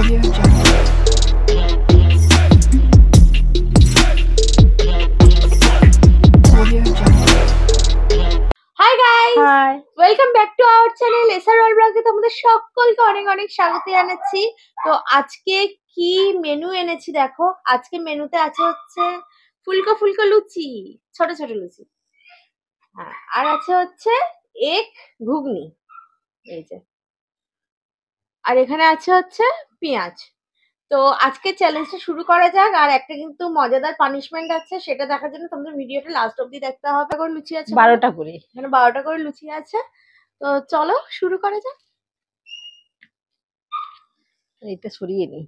Audio Jungle. Audio Jungle. Hi guys, hi. Welcome back to our channel SR all ব্লগে তোমাদের সকলকে অনেক অনেক স্বাগত জানাচ্ছি। তো আজকে কি মেনু এনেছি দেখো। আজকে মেনুতে আছে হচ্ছে ফুলকো ফুলকো লুচি, ছোট ছোট লুচি। হ্যাঁ, আর আছে হচ্ছে এগ ঘুগনি, এই যে। আর এখানে আছে হচ্ছে পেঁয়াজ। তো আজকে চ্যালেঞ্জটা শুরু করা যাক। আর একটা কিন্তু মজাদার পানিশমেন্ট আছে, সেটা দেখার জন্য তোমাদের ভিডিওটা লাস্ট অব্দি দেখতে হবে। করে লুচি আছে 12টা করে। এখানে 12টা করে লুচি আছে। তো চলো শুরু করা যাক। এইটা সরিয়ে নি।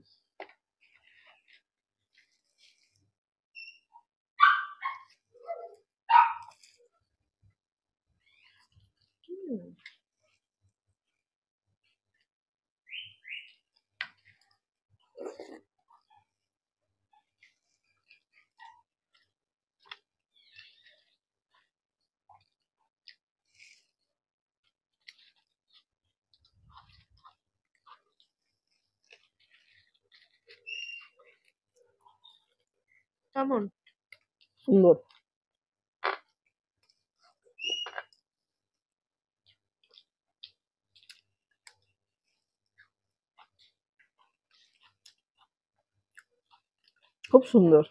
কেমন? সুন্দর। খুব সুন্দর।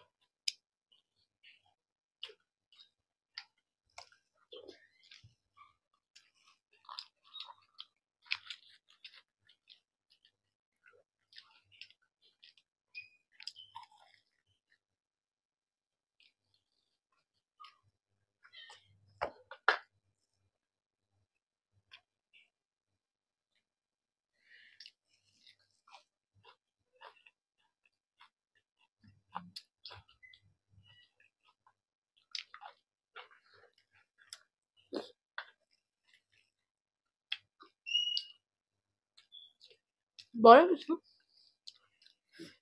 বলো কিছু।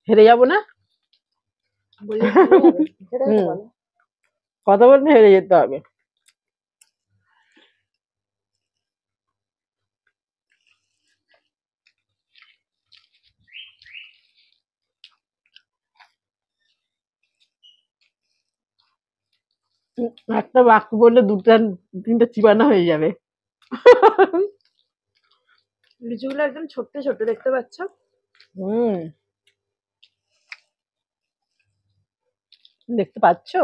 হেরে যাবো না? বললে ভালো হবে। সেটাই তো হুম। বলো। কথা বলতে হেরে যেতে হবে। একটা বাক্য বললে দুটা তিনটা চিবানো হয়ে যাবে। লিচুগুলো একদম ছোট্ট ছোট্ট দেখতে পাচ্ছ। হুম, দেখতে পাচ্ছো?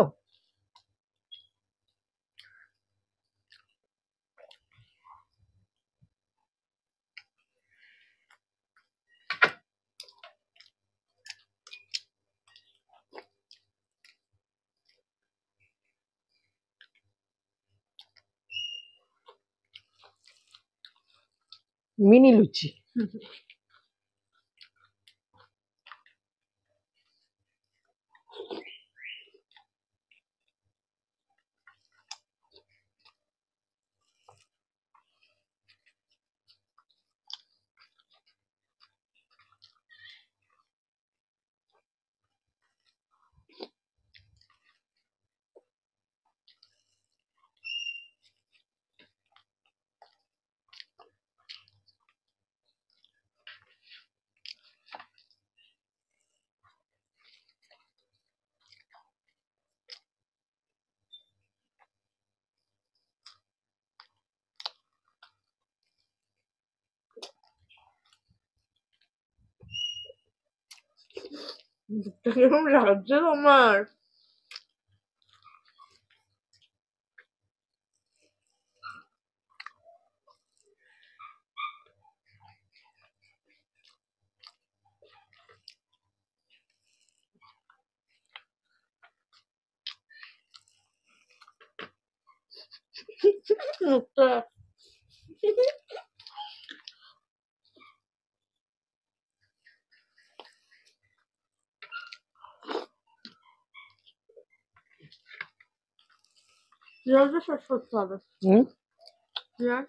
মিনি লুচি। কিরকম লাগছে তোমার? মুখটা পেঁয়াজটা শেষ করতে হবে। হুম, পেঁয়াজ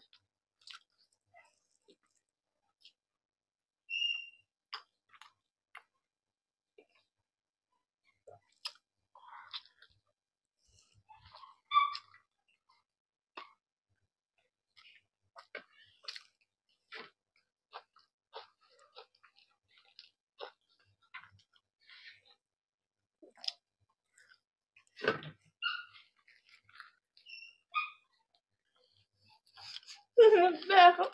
দেখো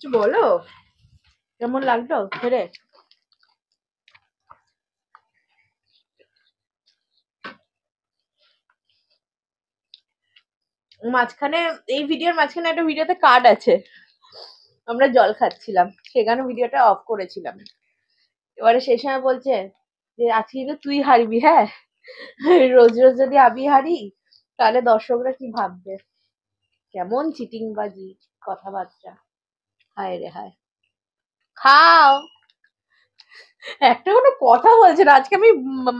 কিছু বলো, কেমন লাগলো ফেরে? মাঝখানে এই ভিডিওর মাঝখানে একটা ভিডিওতে কার্ড আছে, আমরা জল খাচ্ছিলাম, সেখানে ভিডিওটা অফ করেছিলাম। এবারে সেই সময় বলছে যে আজকে কিন্তু তুই হারবি, হ্যাঁ রোজ রোজ যদি আমি হারি তাহলে দর্শকরা কি ভাববে। কেমন চিটিংবাজি কথাবার্তা, হায় রে হায়। খাও, একটা কোনো কথা বলছে না। আজকে আমি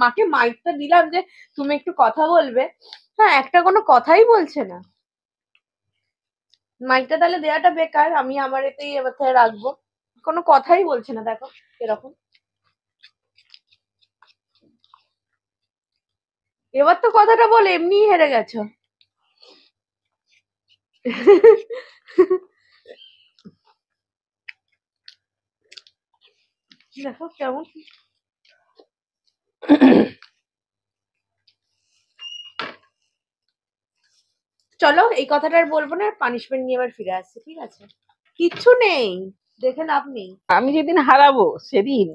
মাকে মাইকটা দিলাম যে তুমি একটু কথা বলবে, হ্যাঁ একটা কোনো কথাই বলছে না। মাইকটা তাহলে দেওয়াটা বেকার, আমি আমার এতেই এবার থেকে রাখবো। কোনো কথাই বলছে না, দেখো এরকম। এবার তো কথাটা বলে এমনিই হেরে গেছো। দেখো কেমন। চলো এই কথাটা আর বলবো না, পানিশমেন্ট নিয়ে এবার ফিরে আসছে, ঠিক আছে? কিচ্ছু নেই, দেখে লাভ নেই। আমি যেদিন হারাবো সেদিন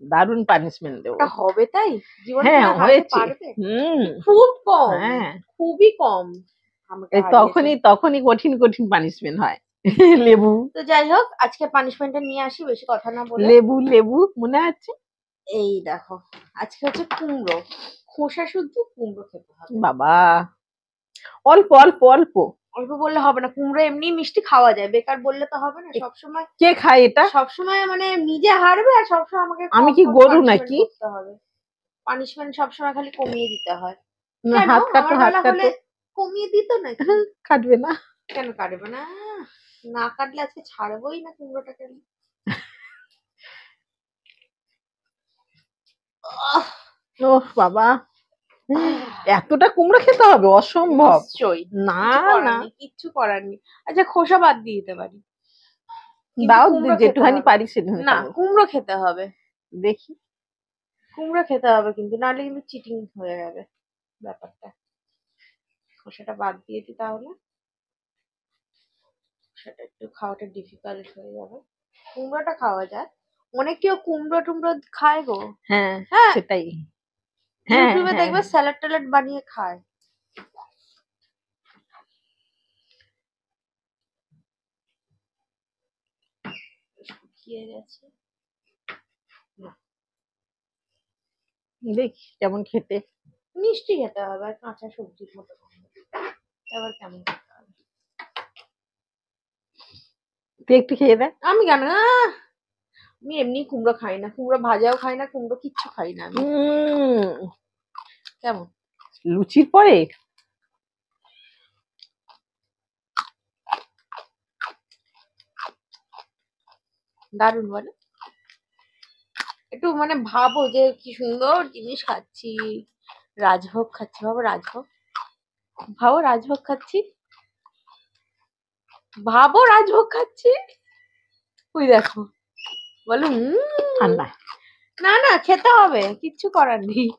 দারুণ পানিশমেন্ট দেবো। ওটা হবে তাই? জীবনে হ্যাঁ তুমি হারতে হয়েছে। পারবে? হুম। খুব কম, হ্যাঁ খুবই কম আমাকে এই হারিয়েছে। তখনই কঠিন কঠিন পানিশমেন্ট হয়। লেবু তো যাই হোক, আজকে পানিশমেন্টটা নিয়ে আসি বেশি কথা না বলে। লেবু মনে আছে? এই দেখো, আজকে হচ্ছে কুমড়ো, খোসা শুদ্ধ কুমড়ো খেতে হবে। বাবা অল্প অল্প অল্প অল্প বললে হবে না, কুমড়ো এমনি মিষ্টি খাওয়া যায়, বেকার বললে তো হবে না। সবসময় কে খায় এটা? সবসময় মানে নিজে হারবে আর সবসময় আমাকে আমি কি গরু নাকি? পানিশমেন্ট সবসময় খালি কমিয়ে দিতে হয়। না, কেন হাত কাটো আমার হাত বেলা হলে কাটো। কমিয়ে দিত নাকি? কাটবে না? কেন কাটবে না? না কাটলে আজকে ছাড়বোই না কুমড়োটাকে আমি। ও বাবা, এতটা কুমড়ো খেতে হবে? অসম্ভব। নিশ্চয়ই, না না, কিচ্ছু করার নেই। আচ্ছা খোসা বাদ দিয়ে দিতে পারি, কিন্তু দাও কুমড়ো খেতে যেটুখানি হবে। পারি সেটুখানি না, খাবো। কুমড়ো খেতে হবে। দেখি কুমড়ো খেতে হবে কিন্তু, নাহলে কিন্তু চিটিং হয়ে যাবে ব্যাপারটা। খোসাটা বাদ দিয়ে দিই তাহলে, সেটা একটু খাওয়াটা ডিফিকাল্ট হয়ে যাবে। কুমড়োটা খাওয়া যায়, অনেক কেউ কুমড়ো টুমড়ো খায় গো। হ্যাঁ হ্যাঁ, সেটাই। হ্যাঁ ইউটিউবে হ্যাঁ দেখবে স্যালাড ট্যালাড বানিয়ে খায়। শুকিয়ে গেছে, দেখি কেমন খেতে। মিষ্টি খেতে হবে আর কাঁচা সবজির মতো। এবার কেমন খেতে হবে? তুই একটু খেয়ে দেখ। আমি কেন, আমি এমনি কুমড়ো খাই না, কুমড়ো ভাজাও খাই না, কুমড়ো কিচ্ছু খাই না আমি। কেমন লুচির পরে দারুণ বলে। একটু মানে ভাবো যে কি সুন্দর জিনিস খাচ্ছি, রাজভোগ খাচ্ছি। ভাবো রাজভোগ, ভাবো রাজভোগ খাচ্ছি, ভাবো রাজভোগ খাচ্ছি। ওই দেখো, বলো ঠান্ডা। না না খেতে হবে, কিচ্ছু করার নেই।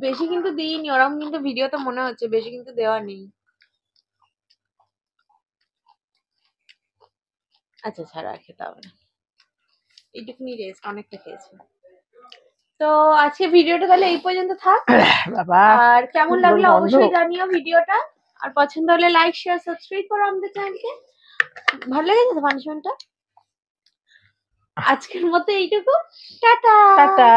বেশি কিন্তু দিইনি, ওরকম কিন্তু ভিডিওতে মনে হচ্ছে বেশি কিন্তু দেওয়া নেই। আচ্ছা ছাড়া আর খেতে হবে না, এইটুকুনি রেস্ট, অনেকটা খেয়েছি। তো আজকে ভিডিওটা তাহলে এই পর্যন্ত থাক। বাবা আর কেমন লাগলো গন্ধ। অবশ্যই জানিও ভিডিওটা, আর পছন্দ হলে লাইক শেয়ার সাবস্ক্রাইব করো আমাদের চ্যানেলকে। ভালো লেগেছে তো পানিশমেন্টটা? আজকের মতো এইটুকু, টাটা। টাটা।